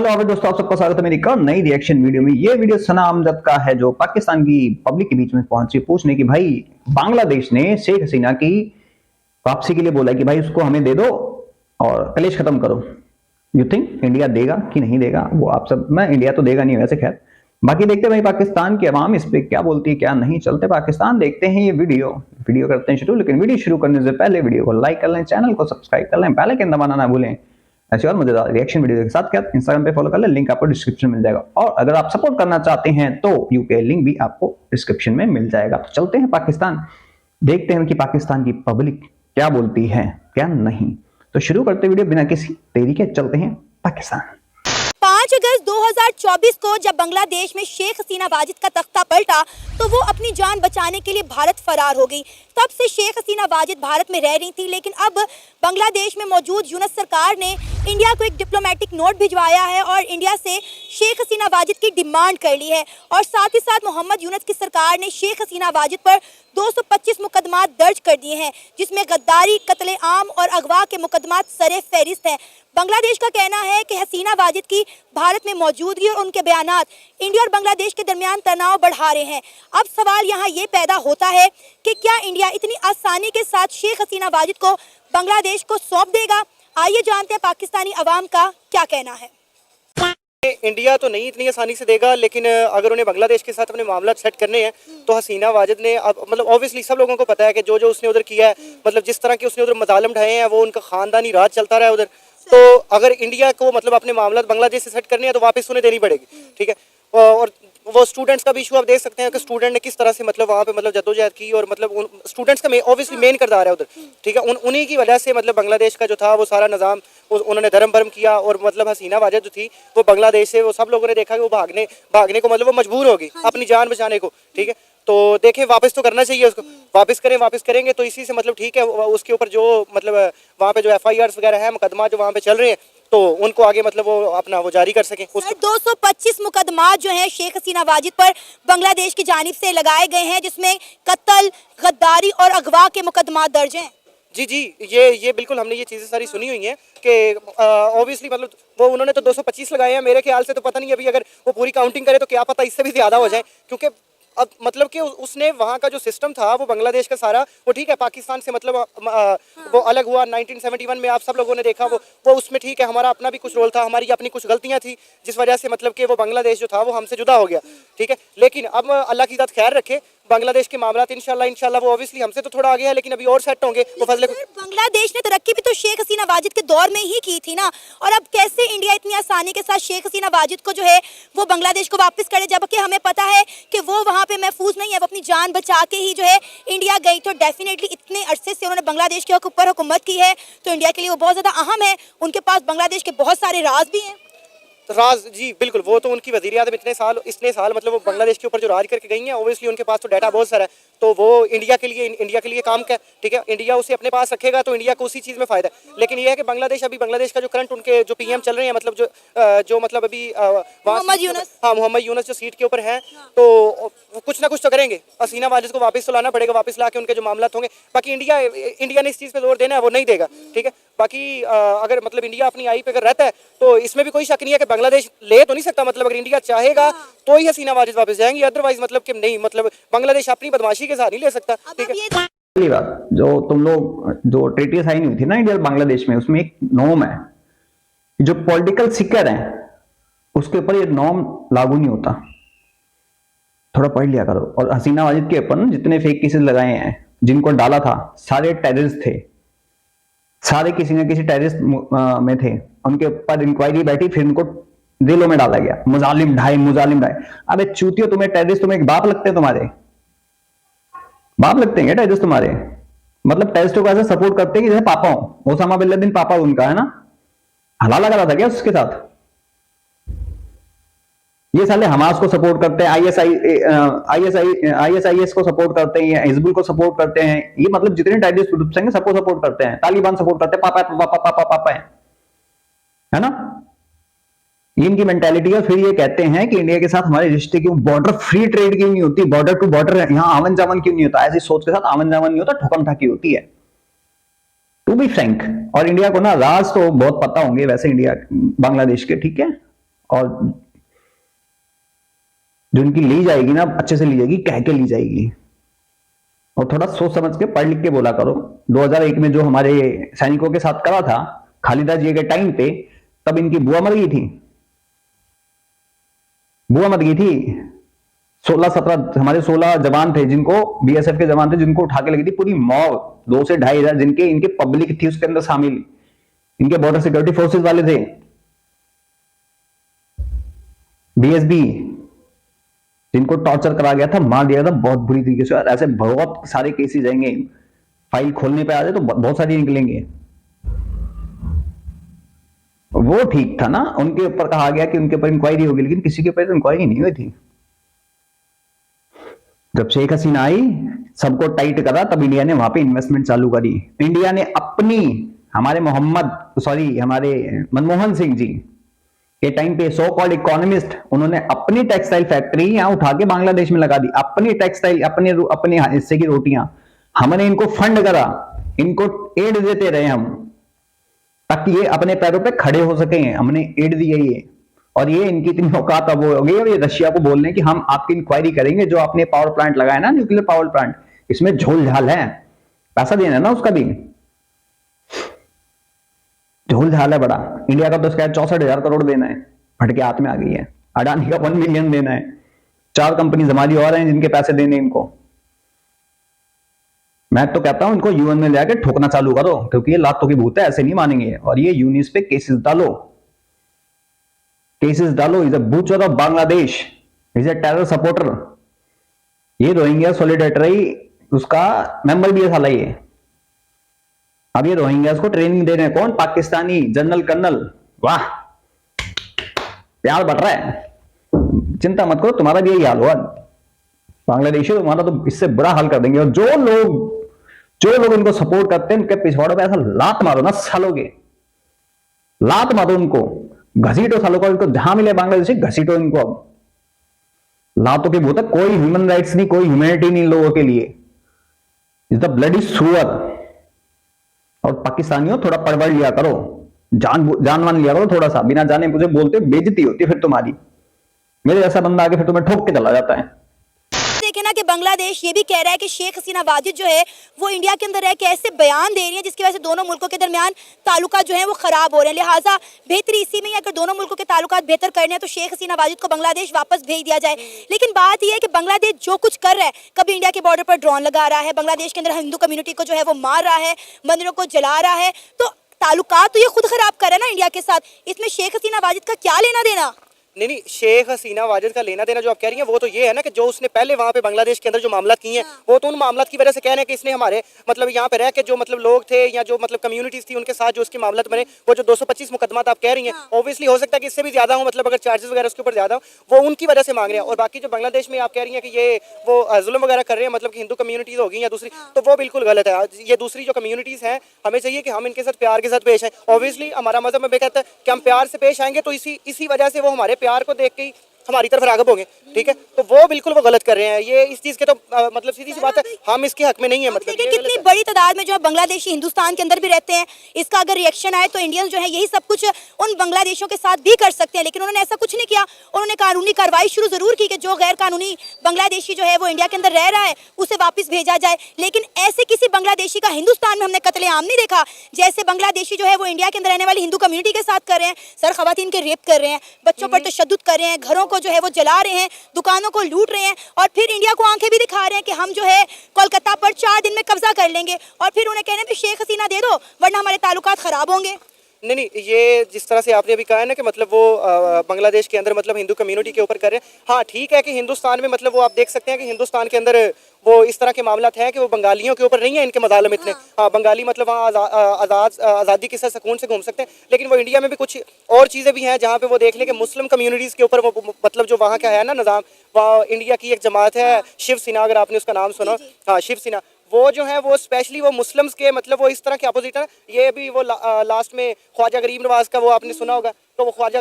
Hello दोस्तों, आप सबका स्वागत है मेरी एक और नई रिएक्शन वीडियो में। ये वीडियो सना अमजद का है जो पाकिस्तान की पब्लिक के बीच में पहुंची पूछने की भाई बांग्लादेश ने शेख हसीना की वापसी के लिए बोला कि भाई उसको हमें दे दो और कलेश खत्म करो। यू थिंक इंडिया देगा कि नहीं देगा? वो आप सब में इंडिया तो देगा नहीं वैसे, खैर बाकी देखते भाई पाकिस्तान की आवाम इस पे क्या बोलती है क्या नहीं। चलते पाकिस्तान देखते हैं ये वीडियो करते हैं शुरू। लेकिन वीडियो शुरू करने से पहले वीडियो को लाइक कर लें, चैनल को सब्सक्राइब कर लें, बेल आइकन दबाना ना भूलें। ऐसे और मजेदार रिएक्शन वीडियो के साथ क्या इंस्टाग्राम पे फॉलो कर ले, लिंक आपको डिस्क्रिप्शन में मिल जाएगा। और अगर आप सपोर्ट करना चाहते हैं तो यूपीआई लिंक भी आपको डिस्क्रिप्शन में मिल जाएगा। तो चलते हैं पाकिस्तान, देखते हैं कि पाकिस्तान की पब्लिक क्या बोलती है क्या नहीं। तो शुरू करते वीडियो बिना किसी देरी के, चलते हैं पाकिस्तान। 5 अगस्त 2024 को जब बांग्लादेश में शेख हसीना वाजिद का तख्ता पलटा तो वो अपनी जान बचाने के लिए भारत फरार हो गई। तब से शेख हसीना वाजिद भारत में रह रही थी, लेकिन अब बांग्लादेश में मौजूद यूनुस सरकार ने इंडिया को एक डिप्लोमेटिक नोट भिजवाया है और इंडिया से शेख हसीना वाजिद की डिमांड कर ली है। और साथ ही साथ मोहम्मद यूनुस की सरकार ने शेख हसीना वाजिद पर 225 मुकदमात दर्ज कर दिए हैं, जिसमें गद्दारी, कत्ले आम और अगवा के मुकदमात सरे फहरिस्त हैं। बांग्लादेश का कहना है कि हसीना वाजिद की भारत में मौजूदगी और उनके बयानात इंडिया और बांग्लादेश के दरमियान तनाव बढ़ा रहे हैं। अब सवाल यहाँ ये पैदा होता है कि क्या इंडिया इतनी आसानी के साथ शेख हसीना वाजिद को बांग्लादेश को सौंप देगा? आइए जानते हैं पाकिस्तानी अवाम का क्या कहना है। इंडिया तो नहीं इतनी आसानी से देगा, लेकिन अगर उन्हें बांग्लादेश के साथ अपने मामला सेट करने हैं तो हसीना वाजिद ने मतलब ऑब्वियसली सब लोगों को पता है कि जो जो उसने उधर किया है, मतलब जिस तरह के उसने उधर मजालिम ढाए हैं, वो उनका खानदानी राज चलता रहा है उधर। तो अगर इंडिया को मतलब अपने मामला बांग्लादेश से सेट करने हैं तो वापस उन्हें देनी पड़ेगी, ठीक है। और वो स्टूडेंट्स का भी इशू आप देख सकते हैं कि स्टूडेंट ने किस तरह से मतलब वहाँ पे मतलब जद्दोजहद की, और मतलब स्टूडेंट्स का ऑब्वियसली मेन किरदार है उधर, ठीक है। उन्हीं की वजह से मतलब बांग्लादेश का जो था वो सारा निज़ाम उन्होंने धर्म भरम किया। और मतलब हसीना वाजिद जो थी वो बांग्लादेश से, वो सब लोगों ने देखा कि वो भागने को मतलब वो मजबूर होगी अपनी जान बचाने को, ठीक है। तो देखें, वापस तो करना चाहिए उसको, वापस करेंगे तो इसी से मतलब ठीक है। उसके ऊपर जो मतलब वहाँ पे जो FIRs वगैरह है, मुकदमा जो वहाँ पे चल रहे हैं, तो उनको आगे मतलब वो अपना वो जारी कर सकें। 225 मुकदमा जो हैं शेख हसीना वाजिद पर बांग्लादेश की जानिब से लगाए गए हैं, जिसमें कत्ल, गद्दारी और अगवा के मुकदमा दर्ज हैं। जी, ये बिल्कुल हमने ये चीज़ें सारी सुनी हुई हैं कि ऑब्वियसली मतलब वो उन्होंने तो 225 लगाए हैं। मेरे ख्याल से तो पता नहीं अभी अगर वो पूरी काउंटिंग करे तो क्या पता इससे भी ज़्यादा हो जाए, क्योंकि अब मतलब कि उसने वहाँ का जो सिस्टम था वो बांग्लादेश का सारा वो ठीक है, पाकिस्तान से मतलब वो अलग हुआ 1971 में, आप सब लोगों ने देखा वो उसमें ठीक है, हमारा अपना भी कुछ रोल था, हमारी अपनी कुछ गलतियाँ थी जिस वजह से मतलब कि वो बांग्लादेश जो था वो हमसे जुदा हो गया, ठीक है। लेकिन अब अल्लाह की ज़ात खैर रखे, बांग्लादेश के मामला इंशाल्लाह वो ऑब्वियसली हमसे तो थोड़ा आगे है, लेकिन अभी और सेट होंगे वो फजले। बांग्लादेश ने तरक्की भी तो शेख हसीना वाजिद के दौर में ही की थी ना, और अब कैसे इंडिया इतनी आसानी के साथ शेख हसीना वाजिद को जो है वो बांग्लादेश को वापस करे, जबकि हमें पता है कि वो वहाँ पे महफूज नहीं है, वो अपनी जान बचा के ही जो है इंडिया गई। तो डेफिनेटली इतने अरसे से उन्होंने बांग्लादेश के ऊपर हुकूमत की है, तो इंडिया के लिए वो बहुत ज़्यादा अहम है। उनके पास बांग्लादेश के बहुत सारे राज भी हैं। राज जी बिल्कुल, वो तो उनकी वज़ीर आज़म इतने साल मतलब वो बांग्लादेश के ऊपर जो राज करके गई हैं, ओबियसली उनके पास तो डाटा बहुत सारा है, तो वो इंडिया के लिए काम का, ठीक है। इंडिया उसे अपने पास रखेगा तो इंडिया को उसी चीज़ में फ़ायदा है। लेकिन ये है कि बांग्लादेश का जो करंट उनके जो PM चल रहे हैं, मतलब जो मतलब अभी मोहम्मद यूनुस जो सीट के ऊपर हैं, तो वो कुछ ना कुछ तो करेंगे। हसीना वाजिद को वापस तो लाना पड़ेगा, वापस ला के उनके जो मामला होंगे। बाकी इंडिया ने इस चीज़ पर जोर देना है, वो नहीं देगा, ठीक है। बाकी अगर मतलब इंडिया अपनी आई पे अगर रहता है तो इसमें भी कोई शक नहीं है कि बांग्लादेश ले तो नहीं सकता, मतलब अगर इंडिया चाहेगा तो ही हसीना वाजिद वापस जाएंगी, अदरवाइज मतलब कि नहीं, मतलब बांग्लादेश अपनी बदमाशी के साथ नहीं ले सकता, ठीक है। पहली बात, जो तुम लोग जो ट्रीटी साइन हुई थी ना इंडिया और बांग्लादेश में, उसमें एक नॉर्म है, जो पॉलिटिकल सिकर है उसके ऊपर ये नॉर्म लागू नहीं होता, थोड़ा पढ़ लिया करो। और हसीना वाजिद के ऊपर जितने फेक केसेस लगाए हैं, जिनको डाला था, सारे टेररिस्ट थे, सारे किसी न किसी टेररिस्ट में थे, उनके ऊपर इंक्वायरी बैठी, फिर उनको जेलों में डाला गया। मुजालिम ढाई। अबे चूतियो, तुम्हें टेररिस्ट तुम्हें बाप लगते हैं? तुम्हारे बाप लगते हैं टेररिस्ट तुम्हारे? मतलब टेररिस्टों को ऐसे सपोर्ट करते हैं कि जैसे पापा हो। ओसामा बिन लादेन पापा उनका है ना, हलाला करा था क्या उसके साथ? ये साले हमास को सपोर्ट करते हैं, ISIS को सपोर्ट करते हैं, हिजबुल को सपोर्ट करते हैं। ये मतलब जितने टेररिस्ट ग्रुप्स हैं सबको सपोर्ट करते हैं, तालिबान सपोर्ट करते हैं, पापा है ना। ये इनकी मेंटालिटी है। फिर ये कहते हैं कि इंडिया के साथ हमारे रिश्ते क्यों, बॉर्डर फ्री ट्रेड क्यों नहीं होती, बॉर्डर टू बॉर्डर यहाँ आवन जावन क्यों नहीं होता? ऐसी सोच के साथ आवन जावन नहीं होता, ठोकम ठाकी होती है, टू बी फ्रैंक। और इंडिया को ना राज तो बहुत पता होंगे वैसे इंडिया बांग्लादेश के, ठीक है। और जो इनकी ली जाएगी ना, अच्छे से ली जाएगी, कह के ली जाएगी। और थोड़ा सोच समझ के पढ़ लिख के बोला करो। 2001 में जो हमारे सैनिकों के साथ करा था खालिदा जी के टाइम पे, तब इनकी बुआ मर गई थी। बुआ मर गई थी। 16-17 हमारे 16 जवान थे, जिनको बीएसएफ के जवान थे, जिनको उठा के लगी थी पूरी मॉब। 2 से 2,500 जिनके इनके पब्लिक थी उसके अंदर शामिल, इनके बॉर्डर सिक्योरिटी फोर्सेस वाले थे, बीएसबी, जिनको टॉर्चर करा गया था, मार दिया था बहुत बुरी तरीके से। और ऐसे बहुत सारे केसेस आएंगे, फाइल खोलने पे आ जाए तो बहुत सारी निकलेंगे। वो ठीक था ना, उनके ऊपर कहा गया कि उनके ऊपर इंक्वायरी होगी, लेकिन किसी के ऊपर इंक्वायरी नहीं हुई थी। जब शेख हसीना आई, सबको टाइट करा, तब इंडिया ने वहां पे इन्वेस्टमेंट चालू करी। इंडिया ने अपनी, हमारे हमारे मनमोहन सिंह जी के टाइम पे सो कॉल्ड इकोनॉमिस्ट, उन्होंने अपनी टेक्सटाइल फैक्ट्री यहां उठा के बांग्लादेश में लगा दी। अपनी टेक्सटाइल, अपने हिस्से की रोटियां, हमने इनको फंड करा, इनको एड देते रहे हम, ताकि ये अपने पैरों पे खड़े हो सके। हमने एड दिया ये, और ये इनकी इतनी औकात अब हो गई और ये रशिया को बोल रहे हैं कि हम आपकी इंक्वायरी करेंगे, जो आपने पावर प्लांट लगाया ना, न्यूक्लियर पावर प्लांट, इसमें झोल झाल है, पैसा देना है ना उसका भी, झोल झाल है बड़ा। इंडिया का तो शायद 64,000 करोड़ देना है, फटके हाथ में आ गई है। अडानी का 1 मिलियन देना है। 4 कंपनी जमाली और हैं जिनके पैसे देने इनको। मैं तो कहता हूं इनको यूएन में जाकर ठोकना चालू करो, क्योंकि ये लातों की भूत है, ऐसे नहीं मानेंगे। और ये यूनिस पे केसेस डालो, केसेस डालो। Is a butcher of Bangladesh, is a terror supporter. ये रोहिंग्या सॉलिडेरिटी उसका मेंबर भी है साला ये। अब ये रोहिंग्या को ट्रेनिंग दे रहे हैं कौन? Pakistani general colonel. वाह, प्यार बढ़ रहा है। चिंता मत करो, तुम्हारा भी यही हाल होगा। बांग्लादेशी तुम्हारा तो इससे बुरा हाल कर देंगे। और जो लोग इनको सपोर्ट करते हैं, उनके पिछवाड़ों पे ऐसा लात मारो ना सालोगे, लात मारो उनको, घसीटो सालों को, इनको जहां मिले बांग्लादेशी घसीटो इनको। अब लातों की भूत है, कोई ह्यूमन राइट्स नहीं, कोई ह्यूमैनिटी नहीं लोगों के लिए। इज द ब्लडी सुअर। और पाकिस्तानियों थोड़ा पढ़ लिया करो, जानवान लिया करो थोड़ा सा। बिना जाने मुझे बोलते बेइज्जती होती है फिर तुम्हारी। मेरे जैसा बंदा आके फिर तुम्हें ठोक के चला जाता है। देखे ना कि बांग्लादेश ये भी कह रहा है कि शेख हसीना वाजिद जो है वो इंडिया के अंदर रह के ऐसे बयान दे रही है जिसकी वजह से दोनों मुल्कों के दरमियान ताल्लुकात जो है वो खराब हो रहे हैं। लिहाजा बेहतरी इसी में ही, अगर दोनों मुल्कों के ताल्लुकात बेहतर करने हैं तो शेख हसीना वाजिद को बांग्लादेश वापस भेज दिया जाए। लेकिन बात यह है कि बांग्लादेश जो कुछ कर रहा है, कभी इंडिया के बॉर्डर पर ड्रोन लगा रहा है, बांग्लादेश के अंदर हिंदू कम्युनिटी को जो है वो मार रहा है, मंदिरों को जला रहा है, तो ताल्लुकात तो ये खुद खराब कर रहा है ना इंडिया के साथ। इसमें शेख हसीना वाजिद का क्या लेना देना? नहीं, शेख हसीना वाजिद का लेना देना जो आप कह रही हैं वो तो ये है ना कि जो उसने पहले वहाँ पे बांग्लादेश के अंदर जो मामला किए हैं, वो तो उन मामला की वजह से कह रहे हैं कि इसने हमारे मतलब यहाँ पे रह के जो मतलब लोग थे या जो मतलब कम्युनिटीज थी उनके साथ जो उसके मामला बने, वो जो 225 मुकदमा आप कह रही हैं, ऑब्वियसली हो सकता है कि इससे भी ज्यादा हो, मतलब अगर चार्जेस वगैरह उसके ऊपर ज्यादा हो, वो उनकी वजह से मांग रहे हैं। और बाकी जो बांग्लादेश में आप कह रही हैं कि ये वो जुल्म वगैरह कर रहे हैं, मतलब कि हिंदू कम्युनिटीज होगी या दूसरी, तो वो बिल्कुल गलत है। ये दूसरी जो कम्युनिटीज हैं, हमें चाहिए कि हम इनके साथ प्यार के साथ पेश आए। ऑब्वियसली हमारा मजहब में कहता है कि हम प्यार से पेश आएंगे, तो इसी वजह से वो हमारे प्यार को देख के हमारी तरफ राग़िब होंगे, ठीक है। तो वो बिल्कुल वो गलत कर रहे हैं। ये इस चीज़ के तो मतलब सीधी सी बात है, हम इसके हक में नहीं है। मतलब देखिए कितनी बड़ी तादाद में जो है बांग्लादेशी हिंदुस्तान के अंदर भी रहते हैं। इसका अगर रिएक्शन आए तो इंडियंस जो है यही सब कुछ उन बांग्लादेशियों के साथ भी कर सकते हैं, लेकिन उन्होंने ऐसा कुछ नहीं किया। उन्होंने कानूनी कार्रवाई शुरू जरूर की कि जो गैर कानूनी बांग्लादेशी जो है वो इंडिया के अंदर रह रहा है उसे वापस भेजा जाए, लेकिन ऐसे किसी बांग्लादेशी का हिंदुस्तान में हमने कत्लेआम नहीं देखा जैसे बांग्लादेशी जो है वो इंडिया के अंदर रहने वाली हिंदू कम्युनिटी के साथ कर रहे हैं। सर खवातीन के रेप कर रहे हैं, बच्चों पर तशद्दुद कर रहे हैं, घरों को जो है वो जला रहे हैं, दुकानों को लूट रहे हैं, और फिर इंडिया को आंखें भी दिखा रहे हैं कि हम जो है कोलकाता पर 4 दिन में कब्जा कर लेंगे, और फिर उन्हें कहने भी शेख हसीना दे दो वरना हमारे ताल्लुकात खराब होंगे। नहीं, ये जिस तरह से आपने अभी कहा है ना कि मतलब वो बांग्लादेश के अंदर मतलब हिंदू कम्युनिटी के ऊपर कर रहे हैं। हाँ ठीक है कि हिंदुस्तान में मतलब वो आप देख सकते हैं कि हिंदुस्तान के अंदर वो इस तरह के मामला हैं कि वो बंगालियों के ऊपर नहीं है इनके मज़ालिम इतने। हाँ बंगाली मतलब वहाँ आज़ादी के साथ सुकून से घूम सकते हैं, लेकिन वो इंडिया में भी कुछ और चीज़ें भी हैं जहाँ पे वो देख लें कि मुस्लिम कम्युनिटीज़ के ऊपर वो मतलब जो वहाँ का है ना निज़ाम, वहाँ इंडिया की एक जमात है शिव सेना, अगर आपने उसका नाम सुना, हाँ शिव सेना, वो जो है वो स्पेशली वो मुस्लिम्स के मतलब वो इस तरह के अपोजिट है। ये भी वो लास्ट में ख्वाजा गरीब नवाज का वो आपने सुना होगा, तो वो ख्वाजा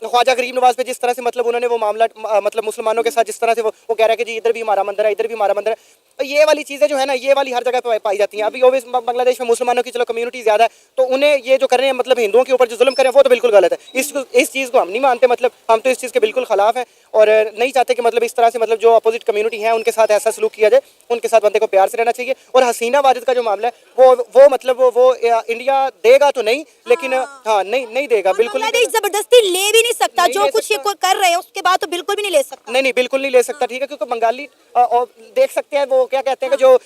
ख्वाजा गरीब नवाज पे जिस तरह से मतलब उन्होंने वो मामला मतलब मुसलमानों के साथ जिस तरह से वो कह रहा है कि जी इधर भी हमारा मंदिर है, इधर भी हमारा मंदिर है, तो ये वाली चीज़ें जो है ना, ये वाली हर जगह पे पाई जाती हैं। अभी ओबियस बांग्लादेश में मुसलमानों की चलो कम्युनिटी ज़्यादा है, तो उन्हें ये जो कर रहे हैं मतलब हिंदुओं के ऊपर जो जुल्म कर रहे हैं वो तो बिल्कुल गलत है। इस चीज़ को हम नहीं मानते, मतलब हम तो इस चीज़ के बिल्कुल खिलाफ हैं और नहीं चाहते कि मतलब इस तरह से मतलब जो अपोजिट कम्युनिटी है उनके साथ ऐसा सलूक किया जाए। उनके साथ बंदे को प्यार से रहना चाहिए। और हसीना वाजिद का जो मामला है वो मतलब वो इंडिया देगा तो नहीं, लेकिन हाँ नहीं देगा, बिल्कुल नहीं बांग्लादेश देगा। जबरदस्ती ले भी नहीं सकता, नहीं जो ले कुछ ये सकता। कर रहे हैं उसके बाद तो बिल्कुल भी नहीं ले सकता। नहीं बिल्कुल नहीं ले सकता, ठीक है, क्योंकि बंगाली और देख सकते हैं वो क्या कहते हैं कि जो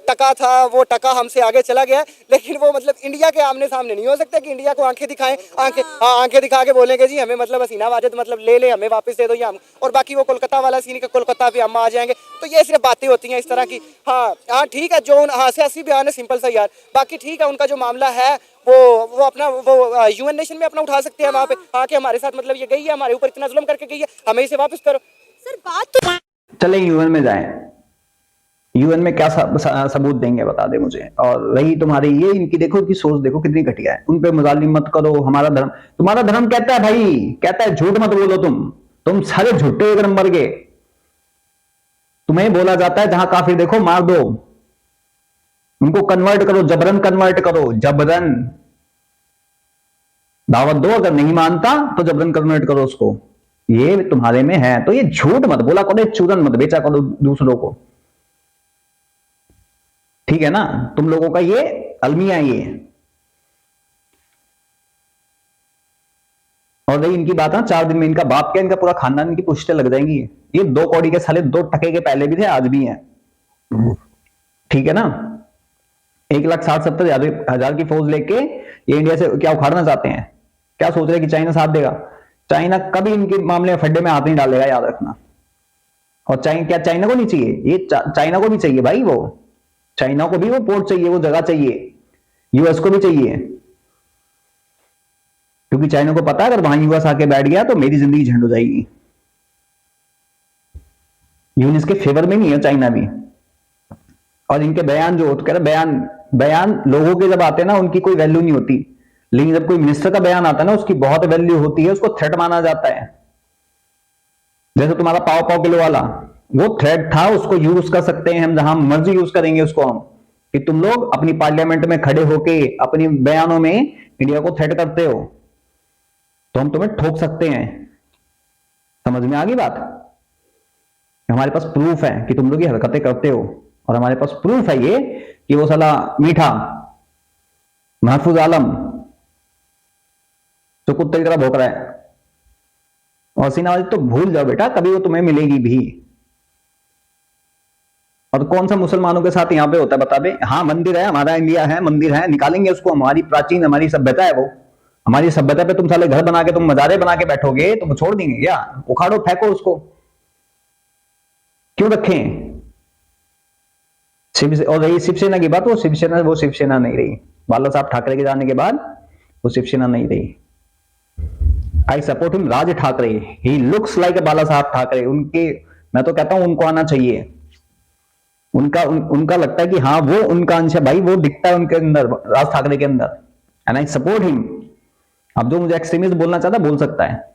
टका था वो टका हमसे आगे चला गया, लेकिन वो मतलब इंडिया के आमने सामने नहीं हो सकता कि इंडिया को आंखें दिखाएं, आंखें दिखा के बोलेंगे जी हमें मतलब हसीना वाजिद मतलब ले ले, हमें वापस दे दो या हम, और बाकी वो कोलकाता वाला सीन का कोलकाता पे हम आ जाएंगे। तो ये सिर्फ बातें होती हैं इस तरह की। हाँ ठीक है, जो हाँ से हंसी बयान है सिंपल सा यार, बाकी ठीक है उनका जो मामला है वो अपना वो यूएन नेशन में अपना उठा सकते हैं वहाँ पे, हाँ कि हमारे साथ मतलब ये गई है, हमारे ऊपर इतना जुल्म करके गई है, हमें इसे वापस करो। सर बात तो चले यूएन में जाएं, यूएन में क्या सबूत देंगे बता दे मुझे। और रही तुम्हारी ये इनकी देखो कि सोच देखो कितनी घटिया है, उन पे मुजालिम मत करो। हमारा धर्म, तुम्हारा धर्म कहता है भाई, कहता है झूठ मत बोलो, तुम सारे झूठे एक नंबर के। तुम्हें बोला जाता है जहां काफिर देखो मार दो, उनको कन्वर्ट करो, जबरन कन्वर्ट करो, जबरन दावत दो, अगर नहीं मानता तो जबरन कन्वर्ट करो उसको। ये तुम्हारे में है, तो ये झूठ मत बोला करो, चूरन मत बेचा करो दूसरों को, ठीक है ना। तुम लोगों का ये अलमिया ये। और रही इनकी बात, 4 दिन में इनका बाप क्या इनका पूरा खानदान इनकी पुश्ते लग जाएंगी। ये 2 कौड़ी के साले 2 टके के पहले भी थे, आज भी हैं, ठीक है ना। 1,60,70,000 की फौज लेके ये इंडिया से क्या उखाड़ना चाहते हैं? क्या सोच रहे हैं कि चाइना साथ देगा? चाइना कभी इनके मामले में फड्डे में हाथ नहीं डालेगा, याद रखना। और चाइना को नहीं चाहिए ये, चाइना को भी चाहिए भाई, वो चाइना को भी वो पोर्ट चाहिए, वो जगह चाहिए, यूएस को भी चाहिए, क्योंकि चाइना को पता है अगर वहां यूएस आके बैठ गया तो मेरी जिंदगी झंड हो जाएगी। यूएस के फेवर में नहीं है चाइना भी। और इनके बयान जो कह रहे, बयान लोगों के जब आते हैं ना उनकी कोई वैल्यू नहीं होती, लेकिन जब कोई मिनिस्टर का बयान आता है ना उसकी बहुत वैल्यू होती है, उसको थ्रेट माना जाता है। जैसे तुम्हारा पाव किलो वाला, वो थ्रेट था, उसको यूज कर सकते हैं हम, जहां मर्जी यूज करेंगे उसको हम, कि तुम लोग अपनी पार्लियामेंट में खड़े होके अपनी बयानों में इंडिया को थ्रेट करते हो तो हम तुम्हें ठोक सकते हैं। समझ में आ गई बात? हमारे पास प्रूफ है कि तुम लोग ये हरकतें करते हो, और हमारे पास प्रूफ है ये कि वो साला मीठा महफूज आलम जो कुत्ते की तरह भौंक रहा है, और हसीना वाजिद तो भूल जाओ बेटा, कभी वो तुम्हें मिलेगी भी। और कौन सा मुसलमानों के साथ यहां पे होता है बता बे? हाँ मंदिर है, हमारा इंडिया है, मंदिर है, निकालेंगे उसको, हमारी प्राचीन हमारी सभ्यता है वो, हमारी सभ्यता पे तुम साले घर बना के, तुम मजारे बना के बैठोगे तो छोड़ देंगे क्या? उखाड़ो फेंको उसको, क्यों रखें? और रही शिवसेना की बात, वो शिवसेना नहीं रही, बाला साहब ठाकरे के जाने के बाद वो शिवसेना नहीं रही। I support him Raj Thackeray, he looks like a Bala Saheb Thackeray. उनके, मैं तो कहता हूं उनको आना चाहिए, उनका लगता है कि हाँ वो उनका अंश है भाई, वो दिखता है उनके अंदर, राज ठाकरे के अंदर, एंड आई सपोर्ट हिम। अब जो मुझे एक्सट्रीमिस्ट बोलना चाहता बोल सकता है,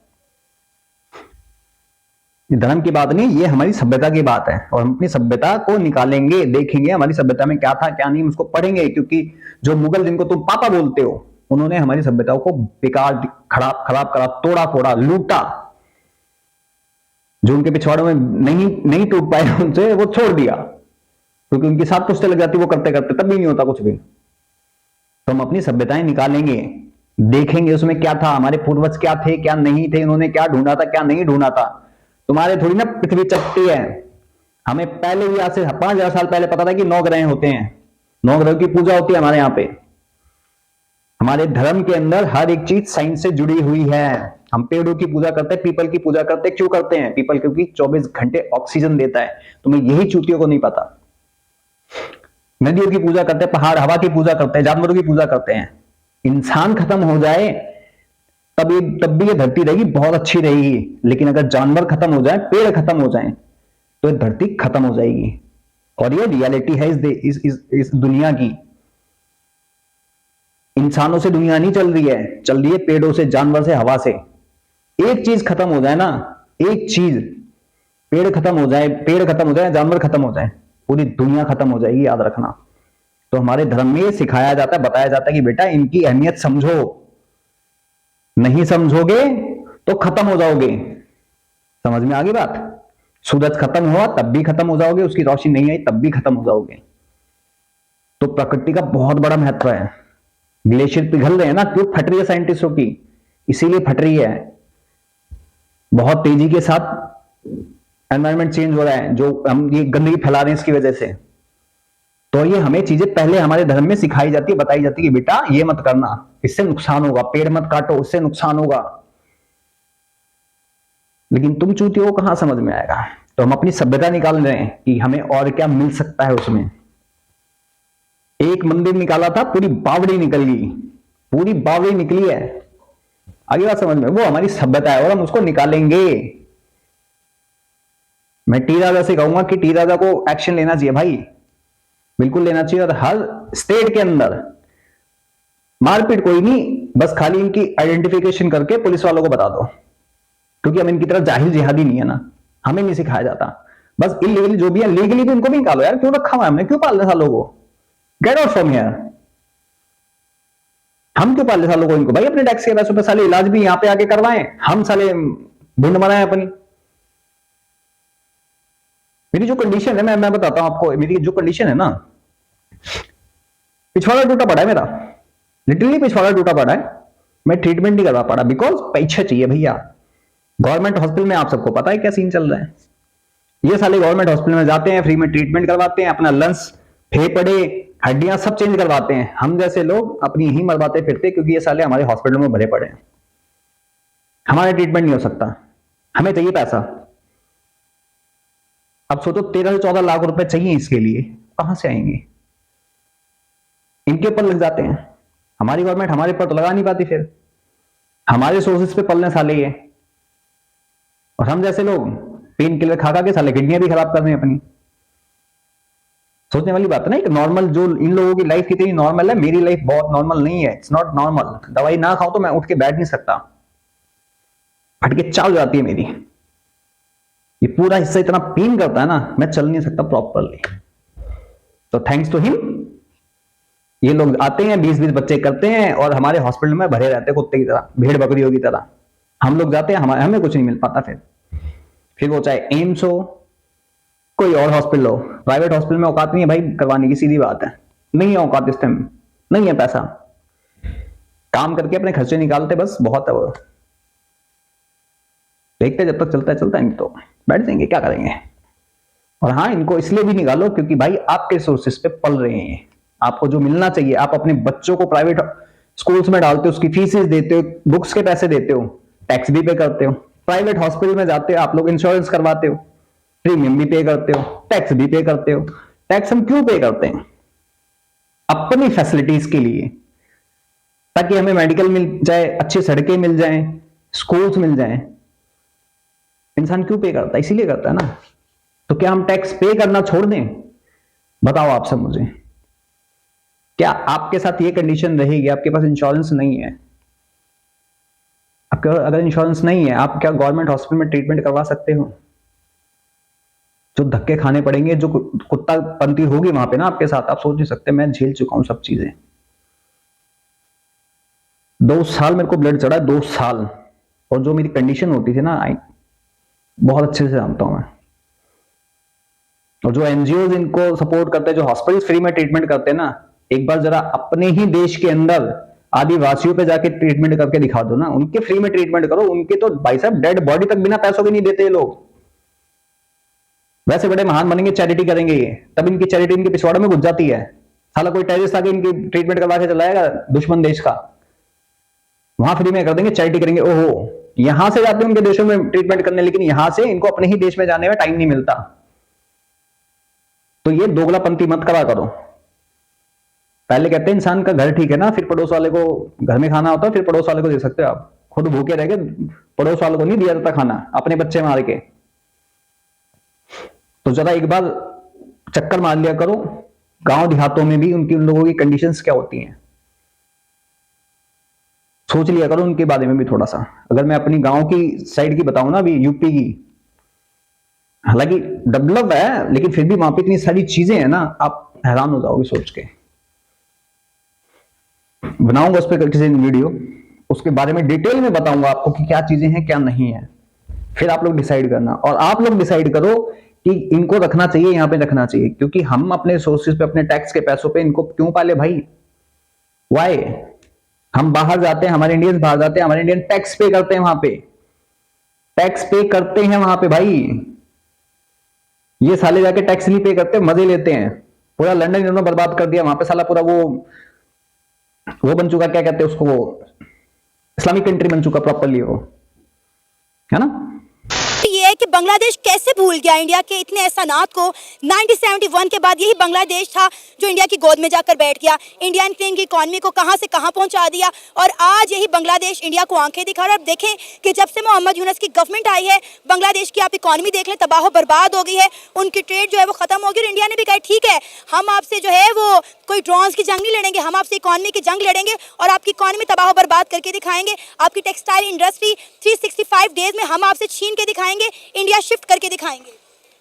ये धर्म की बात नहीं, ये हमारी सभ्यता की बात है, और हम अपनी सभ्यता को निकालेंगे, देखेंगे हमारी सभ्यता में क्या था क्या नहीं, उसको पढ़ेंगे। क्योंकि जो मुगल जिनको तुम पापा बोलते हो, उन्होंने हमारी सभ्यताओं को बेकार, खराब करा, तोड़ा फोड़ा, लूटा। जो उनके पिछवाड़ों में नहीं टूट पाए उनसे, वो छोड़ दिया, क्योंकि उनकी 7 पुश्तें लग जाती वो करते करते, तब भी नहीं होता कुछ भी। तो हम अपनी सभ्यताएं निकालेंगे, देखेंगे उसमें क्या था, हमारे पूर्वज क्या थे क्या नहीं थे, उन्होंने क्या ढूंढा था क्या नहीं ढूंढा था। तुम्हारे थोड़ी ना पृथ्वी चपटी है, हमें पहले भी, आज से 5000 साल पहले पता था कि 9 ग्रह होते हैं, 9 ग्रहों की पूजा होती है हमारे यहाँ पे। हमारे धर्म के अंदर हर एक चीज साइंस से जुड़ी हुई है। हम पेड़ों की पूजा करते हैं, पीपल की पूजा करते हैं, क्यों करते हैं? पीपल क्योंकि 24 घंटे ऑक्सीजन देता है, तुम्हें यही चूतियों को नहीं पता। नदियों की पूजा करते हैं, पहाड़ हवा की पूजा करते हैं, जानवरों की पूजा करते हैं। इंसान खत्म हो जाए तब भी ये धरती रहेगी, बहुत अच्छी रहेगी, लेकिन अगर जानवर खत्म हो जाए, पेड़ खत्म हो जाए, तो ये धरती खत्म हो जाएगी। और ये रियलिटी है इस दुनिया की। इंसानों से दुनिया नहीं चल रही है, चल रही है पेड़ों से, जानवर से, हवा से। एक चीज खत्म हो जाए ना, एक चीज, पेड़ खत्म हो जाए, जानवर खत्म हो जाए, पूरी दुनिया खत्म हो जाएगी, याद रखना। तो हमारे धर्म में सिखाया जाता है, बताया जाता है कि बेटा इनकी अहमियत समझो, नहीं समझोगे तो खत्म हो जाओगे। समझ में आ गई बात? सूरज खत्म हुआ तब भी खत्म हो जाओगे, उसकी रोशनी नहीं आई तब भी खत्म हो जाओगे। तो प्रकृति का बहुत बड़ा महत्व है। ग्लेशियर पिघल रहे हैं ना, क्यों फट रही है साइंटिस्टों की? इसीलिए फट रही है, बहुत तेजी के साथ एनवायरनमेंट चेंज हो रहा है, जो हम ये गंदगी फैला रहे हैं इसकी वजह से। तो ये हमें चीजें पहले हमारे धर्म में सिखाई जाती है, बताई जाती है कि बेटा ये मत करना, इससे नुकसान होगा, पेड़ मत काटो, इससे नुकसान होगा। लेकिन तुम चूती हो, कहां समझ में आएगा? तो हम अपनी सभ्यता निकाल रहे हैं कि हमें और क्या मिल सकता है उसमें। एक मंदिर निकाला था, पूरी बावड़ी निकल गई, पूरी बावड़ी निकली है। आगे बात समझ में? वो हमारी सभ्यता है और हम उसको निकालेंगे। मैं टी राजा से कहूंगा कि टी राजा को एक्शन लेना चाहिए भाई, बिल्कुल लेना चाहिए। और हर स्टेट के अंदर मारपीट कोई नहीं, बस खाली इनकी आइडेंटिफिकेशन करके पुलिस वालों को बता दो, क्योंकि हम इनकी तरह जाहिल जिहादी नहीं है ना, हमें नहीं सिखाया जाता। बस इलीगली जो भी है, लीगली भी इनको भी निकालो यार, क्यों रखा हुआ है हमने, क्यों पाल रहे सालों को? Get out from here. हम क्यों पाल रहे सालों को इनको भाई? अपने टैक्स के पैसों पे साले इलाज भी यहां पे आके करवाएं, हम साले भूड बनाए अपनी। मेरी जो कंडीशन है, मैं बताता हूं आपको, मेरी जो कंडीशन है ना, पिछवाड़ा टूटा पड़ा है मेरा, लिटरली पिछवाड़ा टूटा पड़ा है। मैं ट्रीटमेंट नहीं करवा पा रहा बिकॉज पैसा चाहिए भैया। गवर्नमेंट हॉस्पिटल में आप सबको पता है क्या सीन चल रहा है। ये साले गवर्नमेंट हॉस्पिटल में जाते हैं, फ्री में ट्रीटमेंट करवाते हैं, अपना लंग्स, फेफड़े, हड्डियां सब चेंज करवाते हैं। हम जैसे लोग अपनी ही मरवाते फिरते, क्योंकि ये साले हमारे हॉस्पिटल में भरे पड़े हैं। हमारा ट्रीटमेंट नहीं हो सकता, हमें चाहिए पैसा। अब सोचो 13 से 14 लाख रुपए चाहिए इसके लिए, कहां से आएंगे? इनके ऊपर लग जाते हैं। हमारी गवर्नमेंट हमारे ऊपर तो लगा नहीं पाती, फिर हमारे सोर्सेस पे पलने साले ये। और हम जैसे लोग पेन किलर खा के साले किडनियां भी खराब कर रहे हैं अपनी। सोचने वाली बात है ना, एक नॉर्मल, जो इन लोगों की लाइफ कितनी नॉर्मल है, मेरी लाइफ बहुत नॉर्मल नहीं है। It's not normal. दवाई ना खाओ तो मैं उठ के बैठ नहीं सकता, फट के चाल जाती है मेरी। ये पूरा हिस्सा इतना पेन करता है ना, मैं चल नहीं सकता प्रॉपरली। तो थैंक्स टू हिम ये लोग आते हैं, 20-20 बच्चे करते हैं और हमारे हॉस्पिटल में भरे रहते हैं कुत्ते की तरह, भेड़ बकरियों की तरह। हम लोग जाते हैं, हमें कुछ नहीं मिल पाता। फिर वो चाहे एम्स हो, कोई और हॉस्पिटल हो, प्राइवेट हॉस्पिटल में औकात नहीं है भाई करवाने की, सीधी बात है। नहीं है औकात इस टाइम, नहीं है पैसा, काम करके अपने खर्चे निकालते बस, बहुत है वो। देखते जब तक चलता है चलता है, नहीं तो बैठ जाएंगे, क्या करेंगे। और हाँ, इनको इसलिए भी निकालो क्योंकि भाई आपके सोर्सेस पे पल रहे हैं। आपको जो मिलना चाहिए, आप अपने बच्चों को प्राइवेट स्कूल्स में डालते हो, उसकी फीसेस देते हो, बुक्स के पैसे देते हो, टैक्स भी पे करते हो। प्राइवेट हॉस्पिटल में जाते हो आप लोग, इंश्योरेंस करवाते हो, प्रीमियम भी पे करते हो, टैक्स भी पे करते हो। टैक्स हम क्यों पे करते हैं? अपनी फैसिलिटीज के लिए, ताकि हमें मेडिकल मिल जाए, अच्छी सड़कें मिल जाएं, स्कूल्स मिल जाएं। इंसान क्यों पे करता है? इसीलिए करता है ना। तो क्या हम टैक्स पे करना छोड़ दें? बताओ आप सब मुझे। क्या आपके साथ ये कंडीशन रहेगी, आपके पास इंश्योरेंस नहीं है, आपके अगर इंश्योरेंस नहीं है, आप क्या गवर्नमेंट हॉस्पिटल में ट्रीटमेंट करवा सकते हो? जो धक्के खाने पड़ेंगे, जो कुत्ता पंती होगी वहां पे ना आपके साथ, आप सोच नहीं सकते। मैं झेल चुका हूं सब चीजें। 2 साल मेरे को ब्लड चढ़ा, 2 साल। और जो मेरी कंडीशन होती थी ना, बहुत अच्छे से जानता हूं मैं। और जो एनजीओ इनको सपोर्ट करते हैं, जो हॉस्पिटल फ्री में ट्रीटमेंट करते हैं ना, एक बार जरा अपने ही देश के अंदर आदिवासियों पे जाके ट्रीटमेंट करके दिखा दो ना, उनके फ्री में ट्रीटमेंट करो। उनके तो भाई साहब डेड बॉडी तक बिना पैसों के नहीं देते ये लोग। वैसे बड़े महान बनेंगे, चैरिटी करेंगे ये, तब इनकी चैरिटी इनके पिछवाड़े में घुस जाती है। साला कोई टेररिस्ट आके इनकी ट्रीटमेंट करवा के चलाएगा, दुश्मन देश का, वहां फ्री में कर देंगे, चैरिटी करेंगे। ओहो, यहां से जाते हैं उनके देशों में ट्रीटमेंट करने, लेकिन यहां से इनको अपने ही देश में जाने में टाइम नहीं मिलता। तो ये दोगलापंती मत करा करो। पहले कहते हैं इंसान का घर ठीक है ना, फिर पड़ोस वाले को घर में खाना होता है, फिर पड़ोस वाले को दे सकते हो आप। खुद भूखे रह गए, पड़ोस वालों को नहीं दिया जाता खाना, अपने बच्चे मार के। तो जरा एक बार चक्कर मार लिया करो गांव देहातों में भी, उन लोगों की कंडीशंस क्या होती हैं। सोच लिया करो उनके बारे में भी थोड़ा सा। अगर मैं अपनी गांव की साइड की बताऊं ना, अभी यूपी की, हालांकि डेवलप है लेकिन फिर भी वहां पे इतनी सारी चीजें हैं ना, आप हैरान हो जाओगे सोच के। बनाऊंगा उस पर किसी दिन वीडियो, उसके बारे में डिटेल में बताऊंगा आपको कि क्या चीजें हैं क्या नहीं है। फिर आप लोग डिसाइड करना, और आप लोग डिसाइड करो कि इनको रखना चाहिए यहां पे रखना चाहिए, क्योंकि हम अपने सोर्सेज पे, अपने टैक्स के पैसों पे इनको क्यों पाले भाई? वाई? हम बाहर जाते हैं, हमारे इंडियंस बाहर जाते हैं, हमारे इंडियन टैक्स पे करते हैं वहां पे, टैक्स पे करते हैं वहां पे भाई। ये साले जाके टैक्स नहीं पे करते, मजे लेते हैं। पूरा लंदन इन्होंने बर्बाद कर दिया वहां पे, साला पूरा वो बन चुका, क्या कहते हैं उसको, वो इस्लामिक कंट्री बन चुका प्रॉपरली, वो है ना। ये है कि बांग्लादेश कैसे भूल गया इंडिया के इतने एहसानात को। 1971 के बाद यही बांग्लादेश था जो इंडिया की गोद में जाकर बैठ गया, इंडियन की इकॉनमी को कहां से कहां पहुंचा दिया, और आज यही बांग्लादेश इंडिया को आंखें दिखा रहा है। अब देखें कि जब से मोहम्मद यूनुस की गवर्नमेंट आई है, बांग्लादेश की आप इकॉनमी देख लें, तबाह बर्बाद हो गई है, उनकी ट्रेड जो है वो खत्म हो गई। और इंडिया ने भी कहा ठीक है, हम आपसे जो है वो कोई ड्रोन्स की जंग नहीं लड़ेंगे, हम आपसे इकॉनमी की जंग लड़ेंगे और आपकी इकॉनमी तबाह बर्बाद करके दिखाएंगे। आपकी टेक्सटाइल इंडस्ट्री 365 डेज में हम आपसे छीन के दिखाएंगे, इंडिया शिफ्ट करके दिखाएंगे।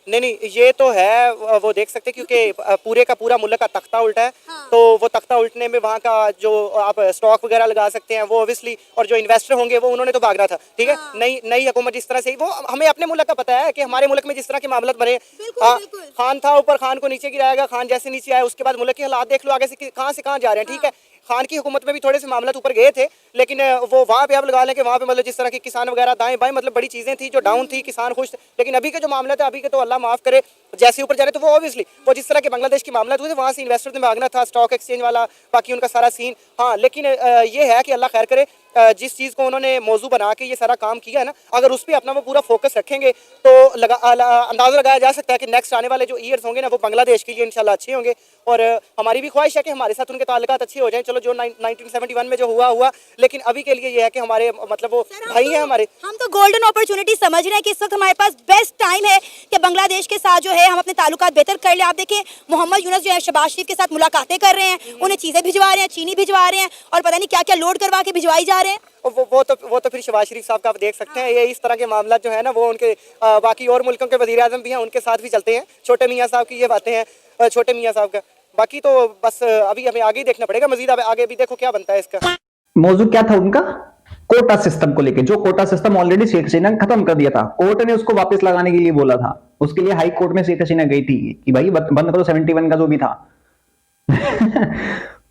नहीं, ये तो है, वो देख सकते हैं क्योंकि पूरे का पूरा मुल्क का तख्ता उल्टा है। हाँ। तो वो तख्ता उल्टने में वहाँ का जो आप स्टॉक वगैरह लगा सकते हैं वो ऑब्वियसली, और जो इन्वेस्टर होंगे वो उन्होंने तो भागना था, ठीक है। हाँ। नई हुकूमत जिस तरह से, वो हमें अपने मुल्क का पता है कि हमारे मुल्क में जिस तरह के मामला बने, बिल्कुल। खान था ऊपर, खान को नीचे गिराएगा, खान जैसे नीचे आया उसके बाद मुल्क के हालात देख लो आगे से कहाँ जा रहे हैं, ठीक है। खान की हुकूमत में भी थोड़े से मामला ऊपर गए थे, लेकिन वो वहाँ पे आप लगा लें कि वहाँ पे मतलब जिस तरह के किसान वगैरह दाएं बाएं मतलब बड़ी चीज़ें थी जो डाउन थी, किसान खुश थे। लेकिन अभी के जो मामला था, अभी के तो अल्लाह माफ़ करे, जैसे ऊपर जा रहे तो वो ऑब्वियसली वो जिस तरह के बांग्लादेश के मामला हुए थे वहाँ से इन्वेस्टर ने भागना था, स्टॉक एक्सचेंज वाला, बाकी उनका सारा सीन। हाँ, लेकिन ये है कि अल्लाह खैर करे, जिस चीज़ को उन्होंने मौजू बना के ये सारा काम किया है ना, अगर उस पर अपना वो पूरा फोकस रखेंगे तो अंदाज़ा लगाया जा सकता है कि नेक्स्ट आने वाले जो ईयर्स होंगे ना वो बांग्लादेश के लिए इंशाल्लाह अच्छे होंगे। और हमारी भी ख्वाहिश है कि हमारे साथ उनके ताल्लुकात अच्छे हो जाएं। चलो जो 1971 में जो हुआ, लेकिन अभी के लिए ये है कि हमारे मतलब वो भाई हैं हमारे। हम तो गोल्डन अपॉर्चुनिटी समझ रहे हैं कि इस वक्त हमारे पास बेस्ट टाइम है कि बांग्लादेश के साथ जो है हम अपने ताल्लुकात बेहतर कर ले। आप देखें मोहम्मद यूनुस जो है शहबाज शरीफ के साथ मुलाकातें कर रहे हैं, उन्हें चीज़ें भिजवा रहे हैं, चीनी भिजवा रहे हैं, और पता नहीं क्या क्या लोड करवा के भिजवाई जा रहे हैं। वो तो फिर शहबाज शरीफ साहब का आप देख सकते हैं, ये इस तरह के मामला जो है ना वो उनके बाकी और मुल्कों के वज़ीर आज़म भी हैं, उनके साथ भी चलते हैं। छोटे मियाँ साहब की ये बातें हैं, छोटे मियाँ साहब का। बाकी तो बस अभी हमें आगे ही देखना पड़ेगा मजीद, आगे भी देखो क्या बनता है इसका। मौजूद क्या था उनका? कोटा सिस्टम को लेके, जो quota system already Sheikh Hasina ने खत्म कर दिया था, कोर्ट ने उसको वापस लगाने के लिए बोला था। उसके लिए हाई कोर्ट में शेख हसीना गई थी कि भाई बंद करो 71 का जो भी था।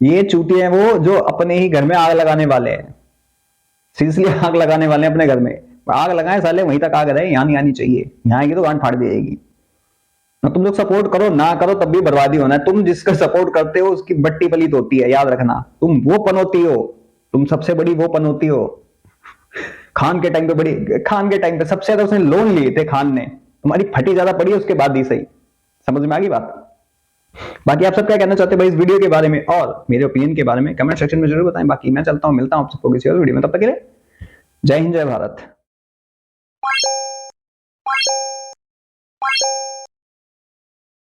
ये चूतिए हैं वो जो अपने ही घर में आग लगाने वाले हैं, सीरियसली आग लगाने वाले हैं अपने घर में। आग लगाए साले, वहीं तक आग रहे, यहाँ नहीं आनी चाहिए, यहाँ आएगी तो गांड फाड़ दी जाएगी। ना तुम लोग सपोर्ट करो ना करो तब भी बर्बादी होना है। तुम जिसका सपोर्ट करते हो उसकी बट्टी पलीत होती है, याद रखना। तुम वो पनौती हो, तुम सबसे बड़ी वो पनौती हो। खान के टाइम पे सबसे ज्यादा उसने लोन लिए थे खान ने, तुम्हारी फटी ज्यादा पड़ी उसके बाद ही सही। समझ में आ गई बात? बाकी आप सब क्या कहना चाहते हैं भाई इस वीडियो के बारे में और मेरे ओपिनियन के बारे में कमेंट सेक्शन में जरूर बताएं। बाकी मैं चलता हूं, मिलता हूं आप सबको किसी और वीडियो में, तब तक के लिए जय हिंद जय भारत।